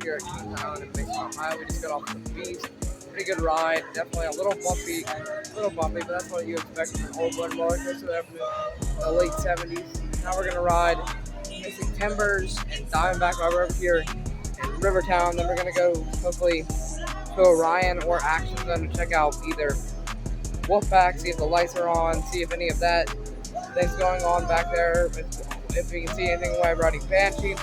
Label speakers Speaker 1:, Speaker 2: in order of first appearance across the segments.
Speaker 1: here at Kings Island in Mason, Ohio. We just got off the beast. Pretty good ride. Definitely a little bumpy, but that's what you expect from an old one roller coaster there from the late 70s. Now we're going to ride Missing Timbers and Diamondback while we're over here in Rivertown. Then we're going to go hopefully to Orion or Action Zone to check out either Wolfpack, see if the lights are on, see if any of that things going on back there. If we can see anything while riding Banshee,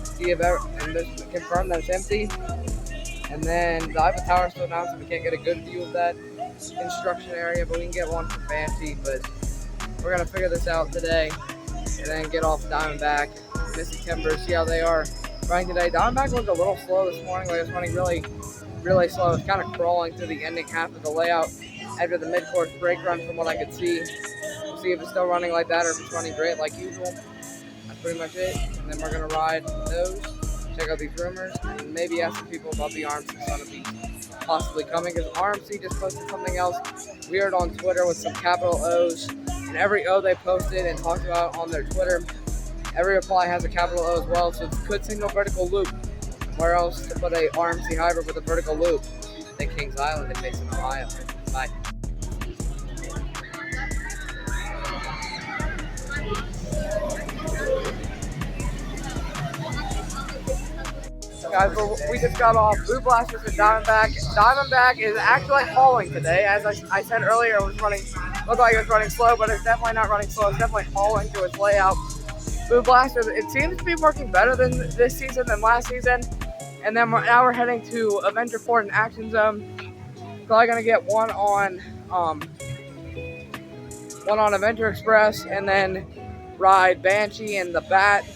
Speaker 1: see if and just confirm that it's empty. And then the Eiffel Tower is still down, so we can't get a good view of that instruction area, but we can get one for Banshee. But we're gonna figure this out today, and then get off Diamondback, Missing Timbers, see how they are running today. Diamondback looked a little slow this morning, like it was running really, really slow. It's kind of crawling through the ending half of the layout after the mid-course brake run, from what I could see. We'll see if it's still running like that or if it's running great like usual. That's pretty much it. And then we're gonna ride those, check out these rumors, and maybe ask some people about the RMC Son of Beast possibly coming, because RMC just posted something else weird on Twitter with some capital O's, and every O they posted and talked about on their Twitter, every reply has a capital O as well, so it could signal vertical loop. Where else to put a RMC hybrid with a vertical loop than Kings Island in Mason, Ohio? Bye. Guys, we just got off Blue Blasters and Diamondback. Diamondback is actually hauling today. As I said earlier, it was looked like it was running slow, but it's definitely not running slow. It's definitely hauling to its layout. Blue Blasters, it seems to be working better than this season than last season. And then now we're heading to Adventure Fort and Action Zone. Probably gonna get one on Adventure Express, and then ride Banshee and the Bat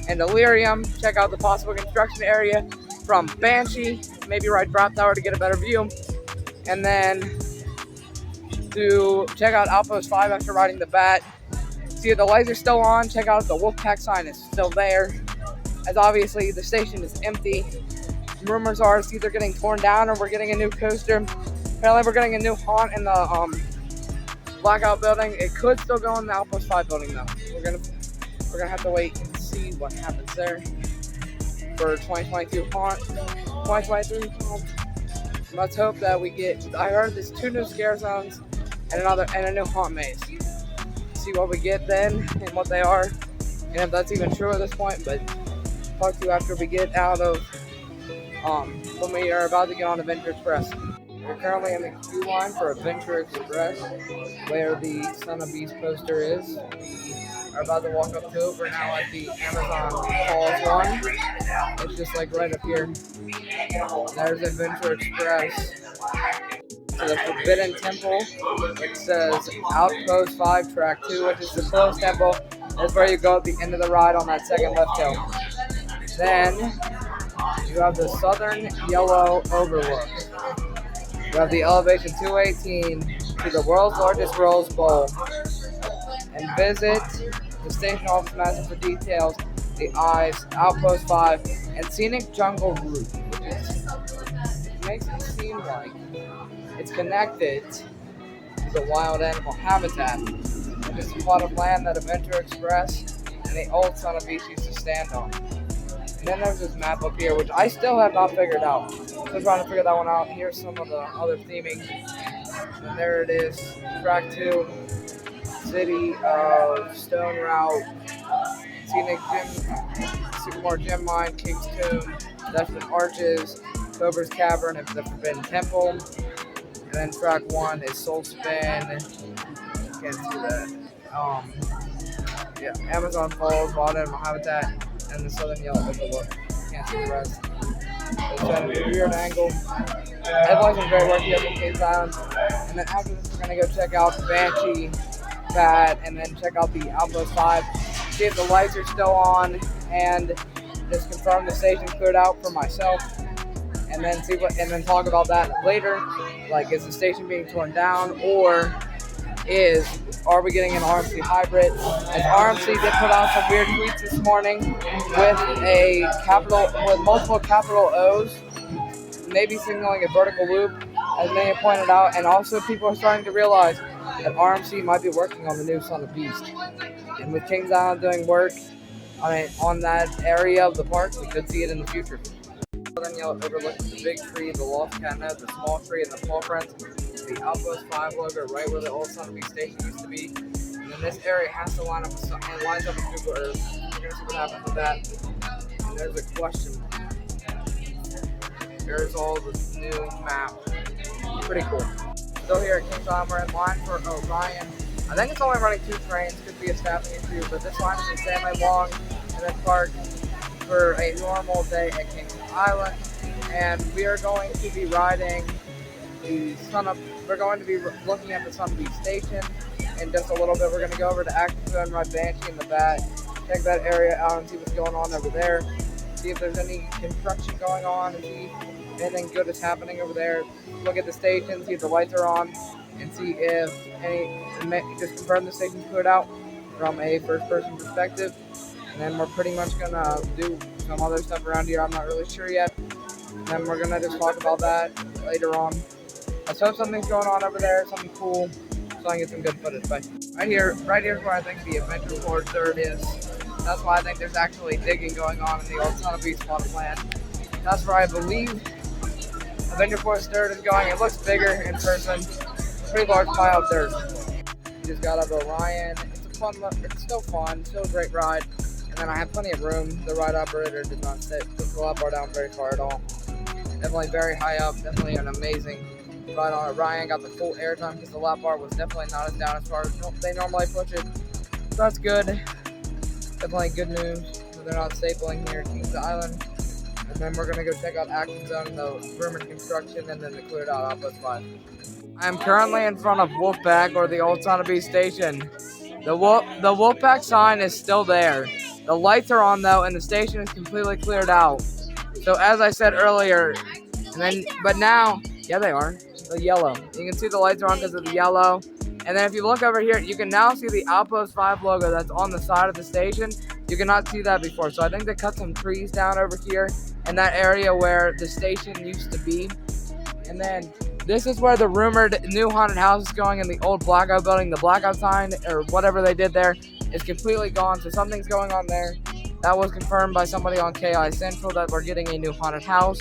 Speaker 1: and Delirium. Check out the possible construction area from Banshee. Maybe ride Drop Tower to get a better view, and then to check out Outpost 5 after riding the Bat. See if the lights are still on. Check out if the Wolfpack sign is still there, as obviously the station is empty. Rumors are it's either getting torn down or we're getting a new coaster. Apparently we're getting a new haunt in the Blackout building. It could still go in the Outpost 5 building though. We're gonna have to wait and see what happens there for 2022 haunt, 2023 haunt. Let's hope that we get. I heard there's 2 new scare zones and a new haunt maze. See what we get then and what they are, and if that's even true at this point. But talk to you after we get out of when we are about to get on Adventure Express. We're currently in the queue line for Adventure Express, where the Son of Beast poster is. We are about to walk up to it. We're now at the Amazon Falls one. It's just like right up here. There's Adventure Express. To the Forbidden Temple, it says Outpost 5 Track 2, which is the closed temple. That's where you go at the end of the ride on that second left hill. Then you have the Southern Yellow Overlook. You have the elevation 218 to the world's largest Rose Bowl. And visit the station office master for details, the eyes, Outpost 5, and Scenic Jungle Route, which makes it seem like it's connected to the wild animal habitat, which is a plot of land that Adventure Express and the old Son of Beast used to stand on. And then there's this map up here, which I still have not figured out. Still trying to figure that one out. Here's some of the other theming. And there it is, Track 2, City of Stone Route, Scenic Gym, Sycamore Gem Mine, King's Tomb, Dutchman Arches, Cobra's Cavern, and the Forbidden Temple. And then Track 1 is Soul Spin. Can't see that. Amazon Falls, Wild Animal Habitat, and the Southern Yellow Overlook. Can't see the rest. It's at a weird angle. Everyone's been great work here at Kings Island. And then after this, we're gonna go check out Banshee, Bat, and then check out the Outpost 5. See if the lights are still on, and just confirm the station's cleared out for myself. And then talk about that later. Like, is the station being torn down, or are we getting an RMC hybrid? As RMC did put out some weird tweets this morning with multiple capital O's, maybe signaling a vertical loop, as many pointed out, and also people are starting to realize that RMC might be working on the new Son of Beast. And with Kings Island doing work on that area of the park, we could see it in the future. Southern Yellow overlooking the big tree, the lost catnip, the small tree, and the paw prints. The Outpost 5 logo right where the old Son of Beast station used to be. And then this area has to line up and lines up with Google Earth. We're gonna see what happens with that. And there's a question mark. There's all this new map. Pretty cool. Still here at Kings Island, we're in line for Orion. I think it's only running 2 trains, could be a staffing issue, but this line is insanely long and then parked for a normal day at Kings Island. And we are going to be riding we're going to be looking at the Son of Beast station in just a little bit. We're going to go over to Active Zone, ride Banshee and the Bat, check that area out and see what's going on over there. See if there's any construction going on and see anything good is happening over there. Look at the station, see if the lights are on, and see if just confirm the station's put out from a first-person perspective. And then we're pretty much gonna do some other stuff around here. I'm not really sure yet. And then we're gonna just talk about that later on. Let's hope something's going on over there, something cool, so I can get some good footage. But right here is where I think the Adventure Force third is. That's why I think there's actually digging going on in the old Son of Beast water plant. That's where I believe Adventure Force third is going. It looks bigger in person. Pretty large pile of dirt. We just got up Orion. It's still fun, still a great ride. And then I have plenty of room. The ride operator did not put the lap bar down very far at all. Definitely very high up. Definitely an amazing ride on Orion. Got the full airtime because the lap bar was definitely not as down as far as they normally push it. So that's good. Definitely good news. So they're not stapling here at Kings Island. And then we're going to go check out Action Zone, the rumored construction, and then the cleared out Outpost 5. I'm currently in front of Wolfpack, or the old Son of Beast station. The Wolfpack sign is still there. The lights are on though, and the station is completely cleared out. So as I said earlier, but now, yeah they are, the yellow. You can see the lights are on because of the yellow. And then if you look over here, you can now see the Outpost 5 logo that's on the side of the station. You cannot see that before. So I think they cut some trees down over here in that area where the station used to be. And then this is where the rumored new haunted house is going in the old Blackout building. The Blackout sign, or whatever they did there, is completely gone. So something's going on there. That was confirmed by somebody on KI Central that we're getting a new haunted house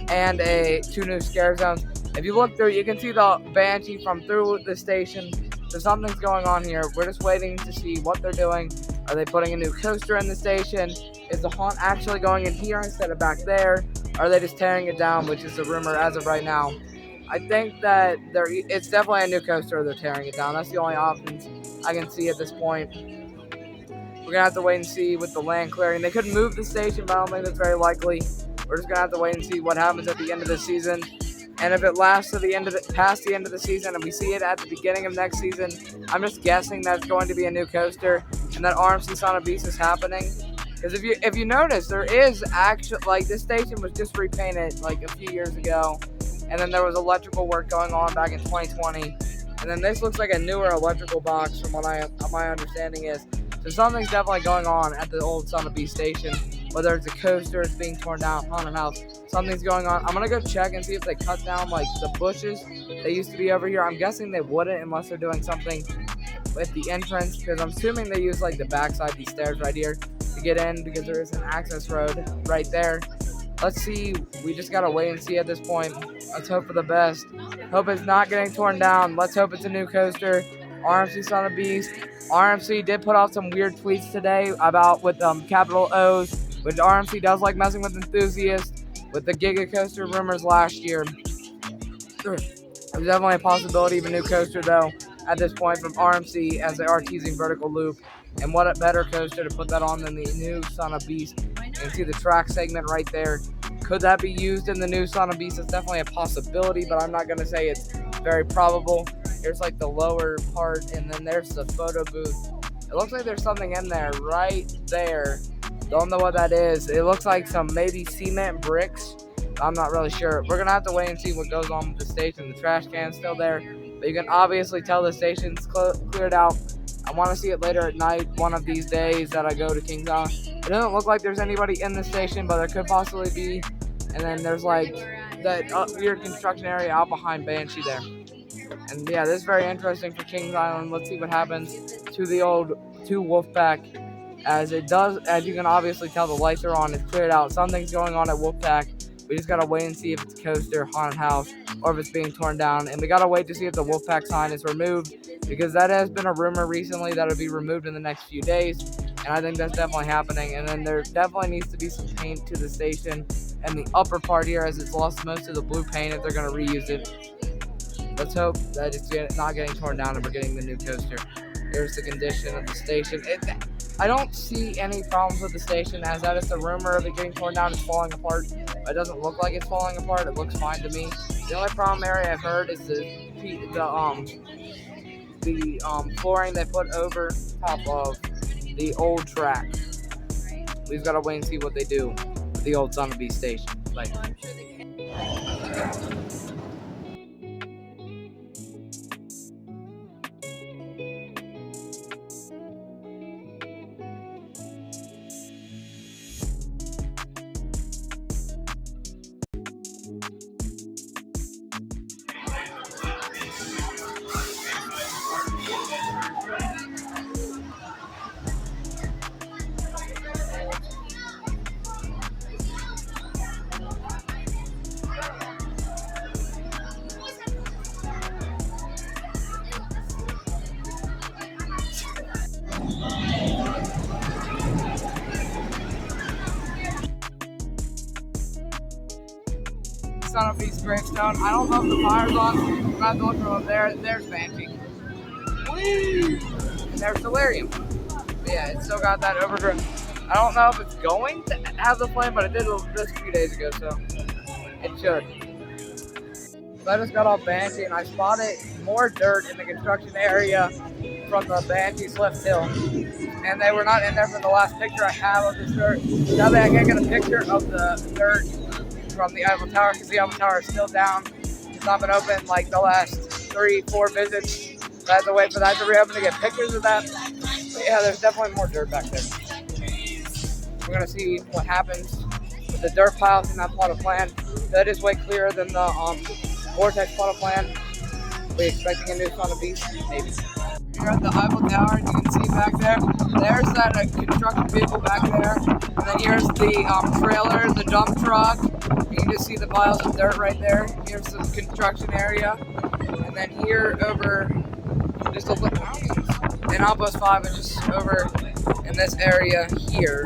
Speaker 1: and 2 new scare zones. If you look through, you can see the Banshee from through the station. So something's going on here. We're just waiting to see what they're doing. Are they putting a new coaster in the station? Is the haunt actually going in here instead of back there? Are they just tearing it down, which is the rumor as of right now? I think that it's definitely a new coaster or they're tearing it down. That's the only options I can see at this point. We're going to have to wait and see with the land clearing. They could move the station, but I don't think that's very likely. We're just going to have to wait and see what happens at the end of the season. And if it lasts to past the end of the season and we see it at the beginning of next season, I'm just guessing that it's going to be a new coaster and that RMC Son of Beast is happening. Because if you notice, there is actually, like, this station was just repainted like a few years ago. And then there was electrical work going on back in 2020. And then this looks like a newer electrical box from what my understanding is. So something's definitely going on at the old Son of Beast station. Whether it's a coaster, it's being torn down, haunted house, something's going on. I'm going to go check and see if they cut down, like, the bushes that used to be over here. I'm guessing they wouldn't unless they're doing something with the entrance. Because I'm assuming they use, like, the backside, these stairs right here to get in. Because there is an access road right there. Let's see. We just got to wait and see at this point. Let's hope for the best. Hope it's not getting torn down. Let's hope it's a new coaster. RMC Son of Beast. RMC did put out some weird tweets today about with capital O's, which RMC does like messing with enthusiasts with the Giga Coaster rumors last year. There's definitely a possibility of a new coaster though at this point from RMC as they are teasing Vertical Loop. And what a better coaster to put that on than the new Son of Beast. You can see the track segment right there. Could that be used in the new Son of Beast? It's definitely a possibility, but I'm not going to say it's very probable. Here's like the lower part, and then there's the photo booth. It looks like there's something in there right there. Don't know what that is. It looks like some maybe cement bricks. I'm not really sure. We're going to have to wait and see what goes on with the station. The trash can's still there, but you can obviously tell the station's cleared out. I want to see it later at night, one of these days that I go to Kings Island. It doesn't look like there's anybody in the station, but there could possibly be. And then there's like that weird construction area out behind Banshee there. And yeah, this is very interesting for Kings Island. Let's see what happens to the Wolfpack. As it does, as you can obviously tell, the lights are on. It's cleared out. Something's going on at Wolfpack. We just gotta wait and see if it's a coaster, haunted house, or if it's being torn down. And we gotta wait to see if the Wolfpack sign is removed, because that has been a rumor recently that it'll be removed in the next few days. And I think that's definitely happening. And then there definitely needs to be some paint to the station and the upper part here, as it's lost most of the blue paint if they're gonna reuse it. Let's hope that it's not getting torn down and we're getting the new coaster. Here's the condition of the station. I don't see any problems with the station, as that is the rumor of it getting torn down. It's falling apart. It doesn't look like it's falling apart. It looks fine to me. The only problem area I've heard is the flooring they put over top of the old track. We just gotta wait and see what they do with the old Son of Beast station. Like, Son of Beast gravestone. I don't know if the fire's on. I'm gonna have to look for one there. There's Banshee. Whee! And there's Delirium. But yeah, it's still got that overgrowth. I don't know if it's going to have the flame, but it did just a few days ago, so it should. So I just got off Banshee and I spotted more dirt in the construction area from the Banshee Slift Hill. And they were not in there from the last picture I have of this dirt. Sadly, I can't get a picture of the dirt from the Eiffel Tower because the Eiffel Tower is still down. It's not been open like the last 3-4 visits. So I have to wait for that to reopen to get pictures of that. But yeah, there's definitely more dirt back there. We're gonna see what happens with the dirt piles in that plot of land. That is way clearer than the vortex plot of land. We're expecting a new Son of Beast, maybe. Here at the Eiffel Tower, you can see back there, there's that construction vehicle back there. And then here's the trailer, the dump truck. You can just see the piles of dirt right there. Here's the construction area. And then here over, just a little, in Outpost 5, it's just over in this area here.